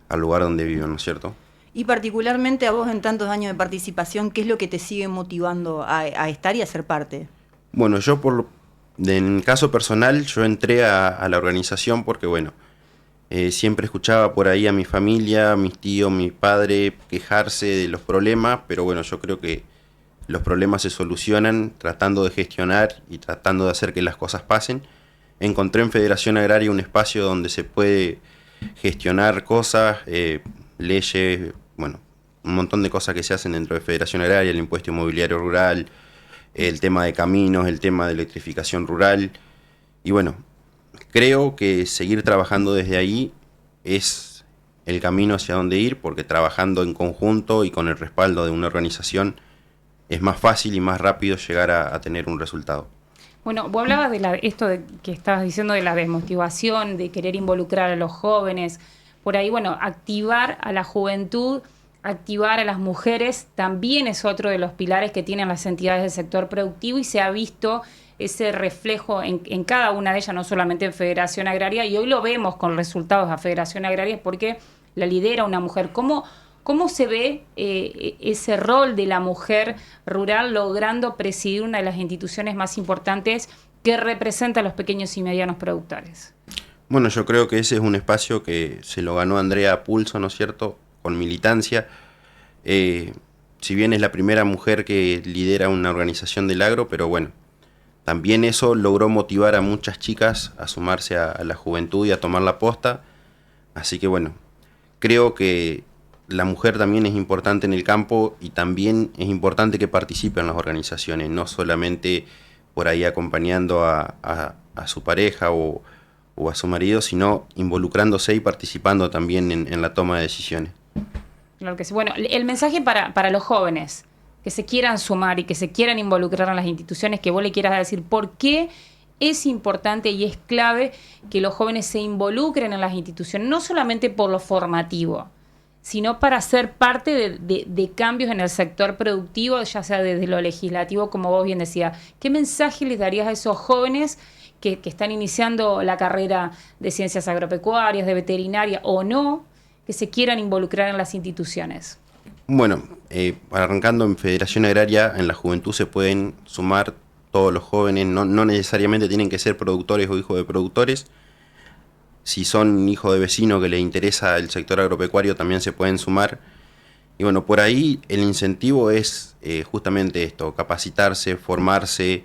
al lugar donde viven, ¿no es cierto? Y particularmente a vos en tantos años de participación, ¿qué es lo que te sigue motivando a estar y a ser parte? Bueno, yo en el caso personal, yo entré a la organización porque, bueno, siempre escuchaba por ahí a mi familia, a mis tíos, mi padre, quejarse de los problemas, pero bueno, yo creo que los problemas se solucionan tratando de gestionar y tratando de hacer que las cosas pasen. Encontré en Federación Agraria un espacio donde se puede gestionar cosas, leyes, bueno, un montón de cosas que se hacen dentro de Federación Agraria, el impuesto inmobiliario rural, el tema de caminos, el tema de electrificación rural. Y bueno, creo que seguir trabajando desde ahí es el camino hacia donde ir, porque trabajando en conjunto y con el respaldo de una organización es más fácil y más rápido llegar a tener un resultado. Bueno, vos hablabas de esto que estabas diciendo de la desmotivación, de querer involucrar a los jóvenes. Por ahí, bueno, activar a la juventud, activar a las mujeres, también es otro de los pilares que tienen las entidades del sector productivo y se ha visto ese reflejo en cada una de ellas, no solamente en Federación Agraria, y hoy lo vemos con resultados a Federación Agraria porque la lidera una mujer. ¿Cómo se ve ese rol de la mujer rural logrando presidir una de las instituciones más importantes que representa a los pequeños y medianos productores? Bueno, yo creo que ese es un espacio que se lo ganó Andrea a pulso, ¿no es cierto?, con militancia. Si bien es la primera mujer que lidera una organización del agro, pero bueno, también eso logró motivar a muchas chicas a sumarse a la juventud y a tomar la posta. Así que bueno, creo que la mujer también es importante en el campo y también es importante que participe en las organizaciones, no solamente por ahí acompañando a su pareja o a su marido, sino involucrándose y participando también en la toma de decisiones. Claro que sí. Bueno, el mensaje para los jóvenes que se quieran sumar y que se quieran involucrar en las instituciones, que vos le quieras decir por qué es importante y es clave que los jóvenes se involucren en las instituciones, no solamente por lo formativo, sino para ser parte de cambios en el sector productivo, ya sea desde lo legislativo, como vos bien decías. ¿Qué mensaje les darías a esos jóvenes que están iniciando la carrera de ciencias agropecuarias, de veterinaria o no, que se quieran involucrar en las instituciones? Bueno, arrancando en Federación Agraria, en la juventud se pueden sumar todos los jóvenes, no necesariamente tienen que ser productores o hijos de productores. Si son hijos de vecinos que les interesa el sector agropecuario, también se pueden sumar. Y bueno, por ahí el incentivo es justamente esto, capacitarse, formarse,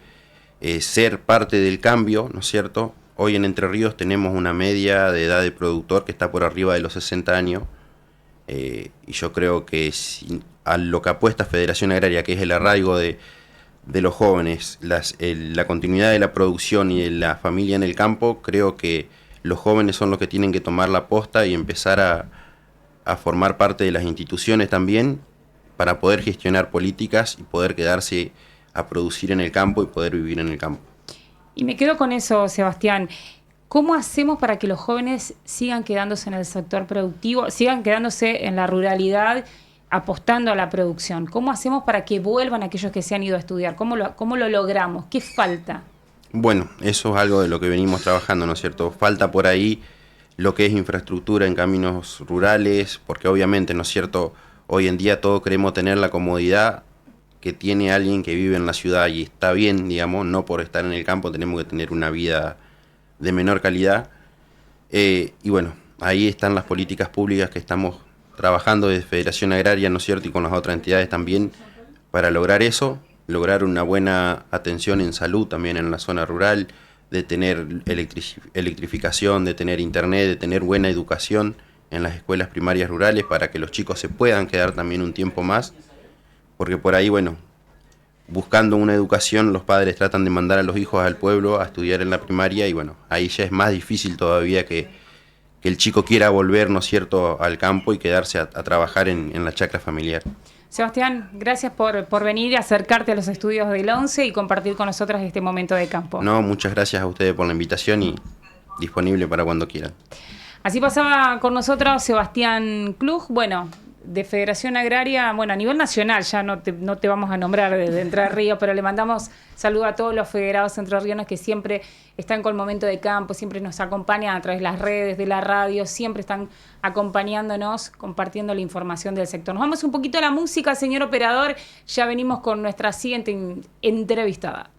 ser parte del cambio, ¿no es cierto? Hoy en Entre Ríos tenemos una media de edad de productor que está por arriba de los 60 años. Y yo creo que a lo que apuesta Federación Agraria, que es el arraigo de los jóvenes, la continuidad de la producción y de la familia en el campo, creo que los jóvenes son los que tienen que tomar la posta y empezar a formar parte de las instituciones también para poder gestionar políticas y poder quedarse a producir en el campo y poder vivir en el campo. Y me quedo con eso, Sebastián. ¿Cómo hacemos para que los jóvenes sigan quedándose en el sector productivo, sigan quedándose en la ruralidad, apostando a la producción? ¿Cómo hacemos para que vuelvan aquellos que se han ido a estudiar? ¿Cómo lo logramos? ¿Qué falta? Bueno, eso es algo de lo que venimos trabajando, ¿no es cierto? Falta por ahí lo que es infraestructura en caminos rurales, porque obviamente, ¿no es cierto?, hoy en día todos queremos tener la comodidad que tiene alguien que vive en la ciudad y está bien, digamos, no por estar en el campo tenemos que tener una vida de menor calidad. Y bueno, ahí están las políticas públicas que estamos trabajando desde Federación Agraria, ¿no es cierto?, y con las otras entidades también para lograr eso, lograr una buena atención en salud también en la zona rural, de tener electrificación, de tener internet, de tener buena educación en las escuelas primarias rurales para que los chicos se puedan quedar también un tiempo más, porque por ahí, bueno, buscando una educación los padres tratan de mandar a los hijos al pueblo a estudiar en la primaria y bueno, ahí ya es más difícil todavía que el chico quiera volver, ¿no es cierto?, al campo y quedarse a trabajar en la chacra familiar. Sebastián, gracias por venir y acercarte a los estudios del 11 y compartir con nosotras este momento de campo. No, muchas gracias a ustedes por la invitación y disponible para cuando quieran. Así pasaba con nosotros Sebastián Klug, bueno, de Federación Agraria, bueno, a nivel nacional, ya no te vamos a nombrar de Entre Ríos, pero le mandamos saludo a todos los federados entrerrianos que siempre están con el Momento de Campo, siempre nos acompañan a través de las redes, de la radio, siempre están acompañándonos, compartiendo la información del sector. Nos vamos un poquito a la música, señor operador, ya venimos con nuestra siguiente entrevistada.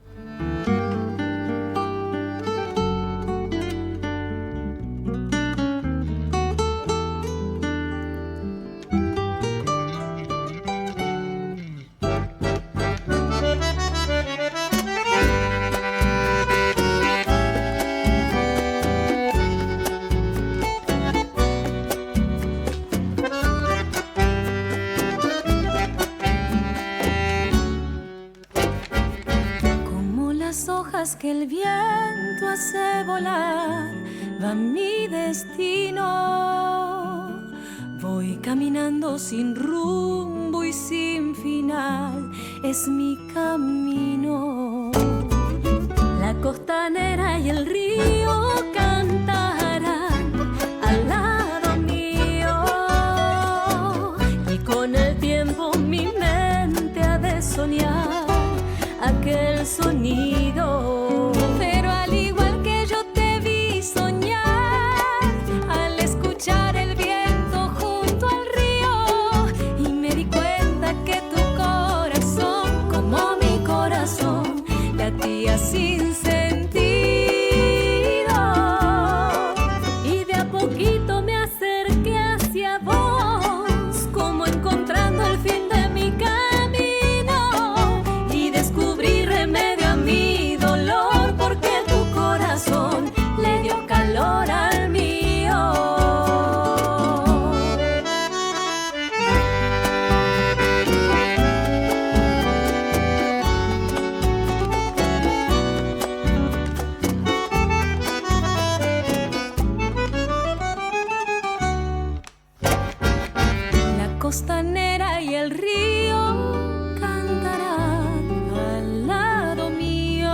Que el viento hace volar, va mi destino. Voy caminando sin rumbo y sin final, es mi camino. La costanera y el río cantarán al lado mío, y con el tiempo mi mente ha de soñar aquel sonido. Pero al igual que yo te vi soñar al escuchar el viento junto al río, y me di cuenta que tu corazón, como mi corazón, latía sin sentido, y de a poquito me acerqué hacia vos, como encontrando el fin de mi camino. Le dio calor al mío. La costanera y el río cantarán al lado mío.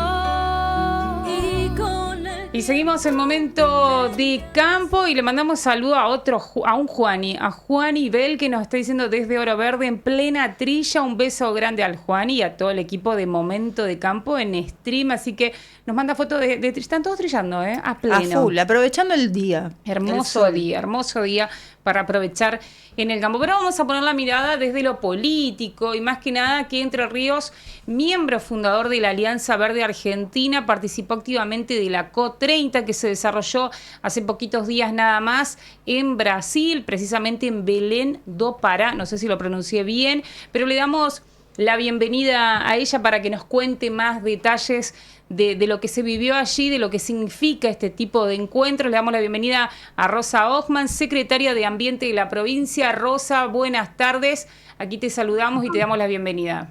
Y seguimos el Momento de Campo y le mandamos saludo a un Juani, a Juani Bel, que nos está diciendo desde Oro Verde en plena trilla. Un beso grande al Juani y a todo el equipo de Momento de Campo en stream, así que nos manda fotos de están todos trillando, a pleno. A full, aprovechando el día. Hermoso día para aprovechar en el campo. Pero vamos a poner la mirada desde lo político y más que nada que Entre Ríos, miembro fundador de la Alianza Verde Argentina, participó activamente de la COP30 que se desarrolló hace poquitos días nada más en Brasil, precisamente en Belém do Pará, no sé si lo pronuncié bien, pero le damos la bienvenida a ella para que nos cuente más detalles de lo que se vivió allí, de lo que significa este tipo de encuentros. Le damos la bienvenida a Rosa Hochman, secretaria de Ambiente de la provincia. Rosa, buenas tardes. Aquí te saludamos y te damos la bienvenida.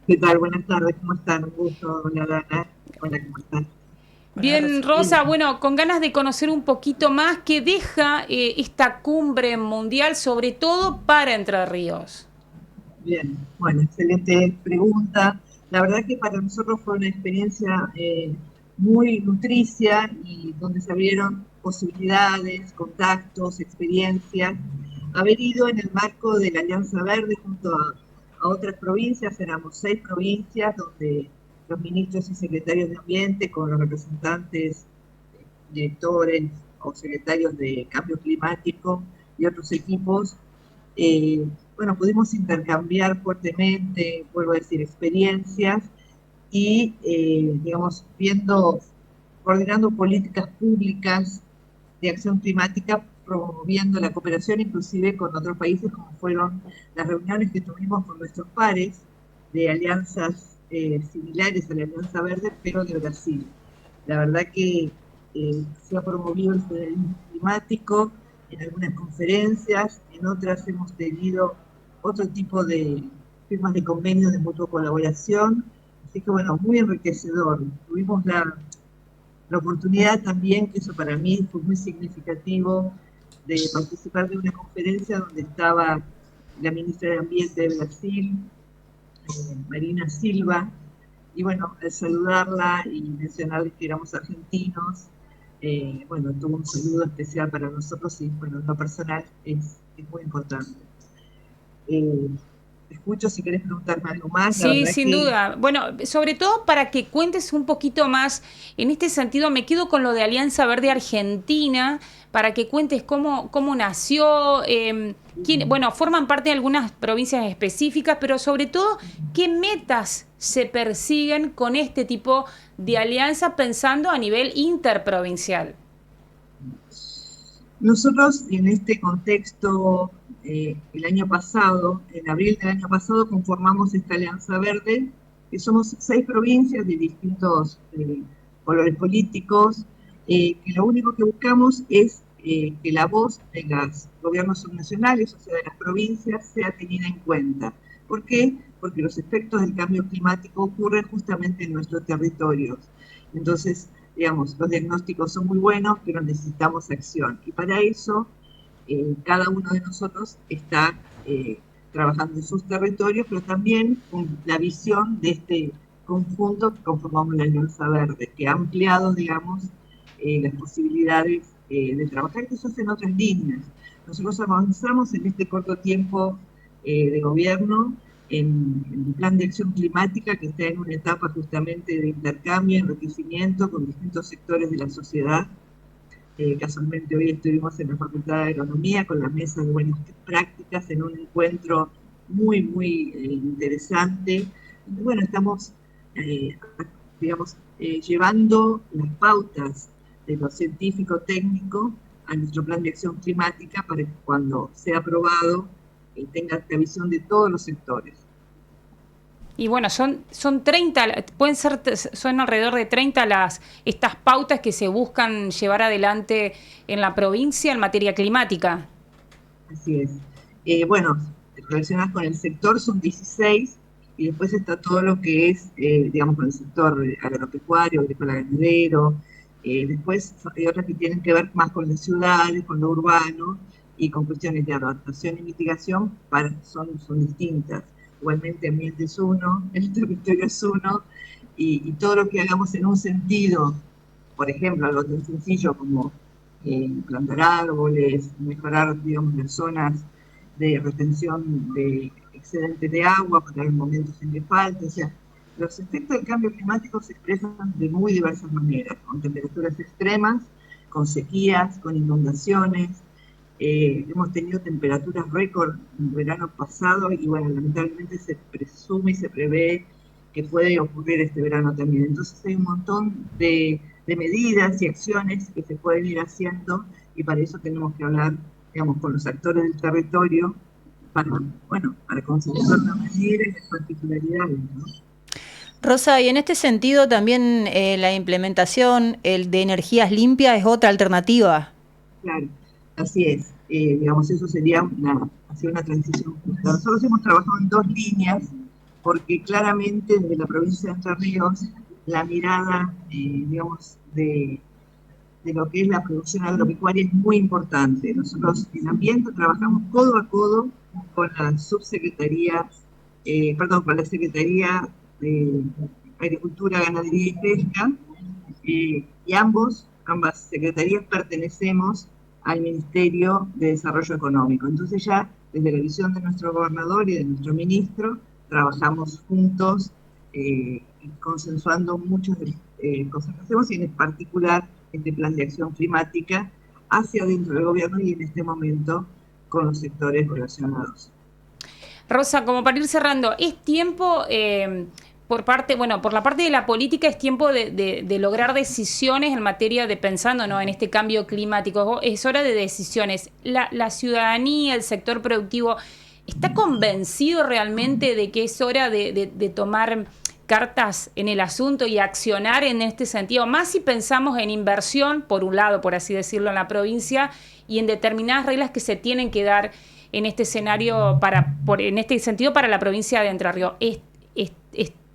¿Qué tal? Buenas tardes, ¿cómo están? Un gusto, hola Dana. Hola, ¿cómo están? Bien, Rosa, bueno, con ganas de conocer un poquito más qué deja esta cumbre mundial, sobre todo para Entre Ríos. Bien, bueno, excelente pregunta. La verdad que para nosotros fue una experiencia muy nutricia y donde se abrieron posibilidades, contactos, experiencias. Haber ido en el marco de la Alianza Verde junto a otras provincias, éramos 6 provincias donde los ministros y secretarios de Ambiente con los representantes, directores o secretarios de Cambio Climático y otros equipos, bueno, pudimos intercambiar fuertemente, vuelvo a decir, experiencias y, digamos, coordinando políticas públicas de acción climática, promoviendo la cooperación inclusive con otros países, como fueron las reuniones que tuvimos con nuestros pares de alianzas similares a la Alianza Verde, pero de Brasil. La verdad que se ha promovido el federalismo climático en algunas conferencias, en otras hemos tenido otro tipo de firmas de convenios de mutua colaboración, así que bueno, muy enriquecedor. Tuvimos la oportunidad también, que eso para mí fue muy significativo, de participar de una conferencia donde estaba la ministra de Ambiente de Brasil, Marina Silva, y bueno, al saludarla y mencionarles que éramos argentinos, bueno, tuvo un saludo especial para nosotros y, bueno, en lo personal es muy importante. Escucho si querés preguntarme algo más. Sí, sin duda. Bueno, sobre todo para que cuentes un poquito más, en este sentido me quedo con lo de Alianza Verde Argentina, para que cuentes cómo nació, bueno, forman parte de algunas provincias específicas, pero sobre todo, ¿qué metas se persiguen con este tipo de alianza pensando a nivel interprovincial? Nosotros en este contexto, el año pasado, en abril del año pasado, conformamos esta Alianza Verde, que somos 6 provincias de distintos colores políticos, que lo único que buscamos es que la voz de los gobiernos subnacionales, o sea, de las provincias, sea tenida en cuenta. ¿Por qué? Porque los efectos del cambio climático ocurren justamente en nuestros territorios. Entonces, digamos, los diagnósticos son muy buenos, pero necesitamos acción. Y para eso, cada uno de nosotros está trabajando en sus territorios, pero también con la visión de este conjunto que conformamos la Alianza Verde, que ha ampliado, digamos, las posibilidades de trabajar, que eso hace en otras líneas. Nosotros avanzamos en este corto tiempo de gobierno en el plan de acción climática, que está en una etapa justamente de intercambio, enriquecimiento con distintos sectores de la sociedad. Casualmente hoy estuvimos en la Facultad de Agronomía con la mesa de buenas prácticas en un encuentro muy, muy interesante. Y bueno, estamos, digamos, llevando las pautas de lo científico-técnico a nuestro plan de acción climática para que cuando sea aprobado tenga la visión de todos los sectores. Y bueno, son 30, son alrededor de 30 estas pautas que se buscan llevar adelante en la provincia en materia climática. Así es. Bueno, relacionadas con el sector son 16, y después está todo lo que es, digamos, con el sector agropecuario, agrícola-ganadero. Después hay otras que tienen que ver más con las ciudades, con lo urbano, y con cuestiones de adaptación y mitigación son distintas. Igualmente el ambiente es uno, el territorio es uno, y todo lo que hagamos en un sentido, por ejemplo, algo tan sencillo como plantar árboles, mejorar, digamos, las zonas de retención de excedentes de agua para los momentos en que falte. O sea, los efectos del cambio climático se expresan de muy diversas maneras, con temperaturas extremas, con sequías, con inundaciones. Hemos tenido temperaturas récord en el verano pasado y bueno, lamentablemente se presume y se prevé que puede ocurrir este verano también. Entonces hay un montón de medidas y acciones que se pueden ir haciendo, y para eso tenemos que hablar, digamos, con los actores del territorio para considerar las medidas y las particularidades, ¿no? Rosa, y en este sentido también la implementación de energías limpias es otra alternativa. Claro, así es. Digamos, eso sería una transición justa. Nosotros hemos trabajado en 2 líneas, porque claramente desde la provincia de Entre Ríos, la mirada, digamos, de lo que es la producción agropecuaria es muy importante. Nosotros en ambiente trabajamos codo a codo con la subsecretaría, con la Secretaría de Agricultura, Ganadería y Pesca, y ambas secretarías pertenecemos al Ministerio de Desarrollo Económico. Entonces ya desde la visión de nuestro gobernador y de nuestro ministro trabajamos juntos, consensuando muchas cosas que hacemos, y en particular este plan de acción climática hacia dentro del gobierno y en este momento con los sectores relacionados. Rosa, como para ir cerrando, es tiempo, por la parte de la política, es tiempo de lograr decisiones en materia de pensando, ¿no?, en este cambio climático. Es hora de decisiones. La ciudadanía, el sector productivo, ¿está convencido realmente de que es hora de tomar cartas en el asunto y accionar en este sentido? Más si pensamos en inversión, por un lado, por así decirlo, en la provincia, y en determinadas reglas que se tienen que dar en este escenario, en este sentido, para la provincia de Entre Ríos.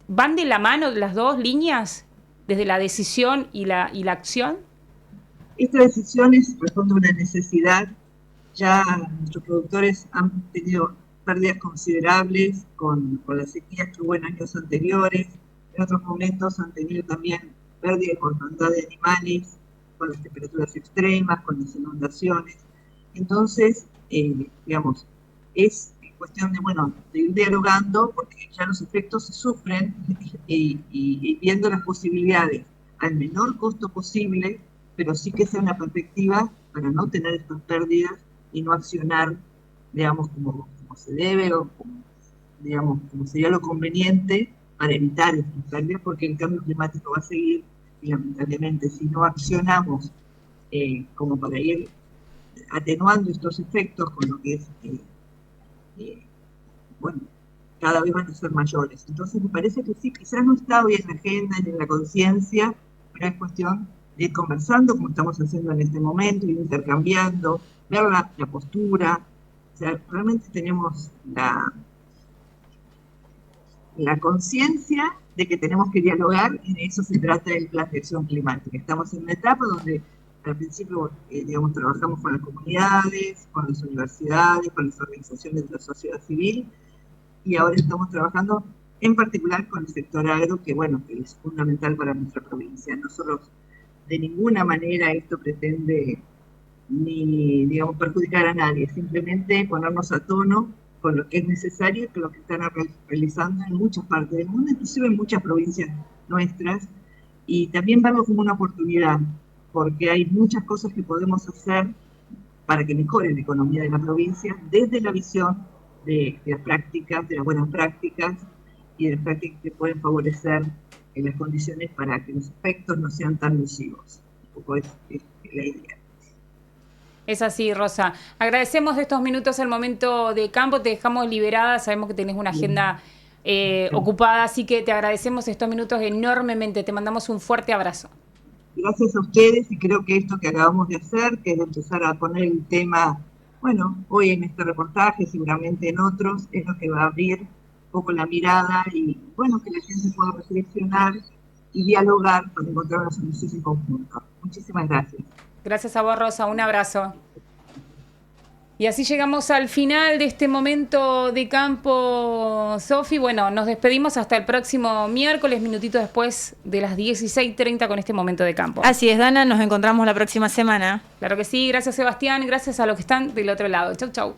¿Van de la mano las 2 líneas, desde la decisión y la acción? Esta decisión responde a una necesidad. Ya nuestros productores han tenido pérdidas considerables con las sequías que hubo en años anteriores. En otros momentos han tenido también pérdidas por cantidad de animales, con las temperaturas extremas, con las inundaciones. Entonces, digamos, es cuestión de ir dialogando, porque ya los efectos se sufren y viendo las posibilidades al menor costo posible, pero sí que sea una perspectiva para no tener estas pérdidas y no accionar, digamos, como se debe o como sería lo conveniente para evitar estas pérdidas, porque el cambio climático va a seguir y lamentablemente si no accionamos como para ir atenuando estos efectos con lo que es, cada vez van a ser mayores. Entonces me parece que sí, quizás no está hoy en la agenda ni en la conciencia, pero es cuestión de ir conversando como estamos haciendo en este momento, ir intercambiando, ver la postura. O sea, realmente tenemos la conciencia de que tenemos que dialogar, y de eso se trata el plan de acción climática. Estamos en una etapa donde al principio, trabajamos con las comunidades, con las universidades, con las organizaciones de la sociedad civil, y ahora estamos trabajando en particular con el sector agro, que es fundamental para nuestra provincia. Nosotros de ninguna manera esto pretende ni, perjudicar a nadie, simplemente ponernos a tono con lo que es necesario y con lo que están realizando en muchas partes del mundo, inclusive en muchas provincias nuestras, y también verlo como una oportunidad, porque hay muchas cosas que podemos hacer para que mejore la economía de la provincia desde la visión de las prácticas, de las buenas prácticas y de las prácticas que pueden favorecer las condiciones para que los efectos no sean tan nocivos. Un poco es la idea. Es así, Rosa. Agradecemos estos minutos al momento de campo, te dejamos liberada, sabemos que tenés una agenda ocupada, así que te agradecemos estos minutos enormemente, te mandamos un fuerte abrazo. Gracias a ustedes, y creo que esto que acabamos de hacer, que es de empezar a poner el tema, hoy en este reportaje, seguramente en otros, es lo que va a abrir un poco la mirada y, que la gente pueda reflexionar y dialogar para encontrar una solución en conjunto. Muchísimas gracias. Gracias a vos, Rosa, un abrazo. Y así llegamos al final de este momento de campo, Sofi. Nos despedimos hasta el próximo miércoles, minutito después de las 16:30 con este momento de campo. Así es, Dana, nos encontramos la próxima semana. Claro que sí, gracias Sebastián, gracias a los que están del otro lado. Chau, chau.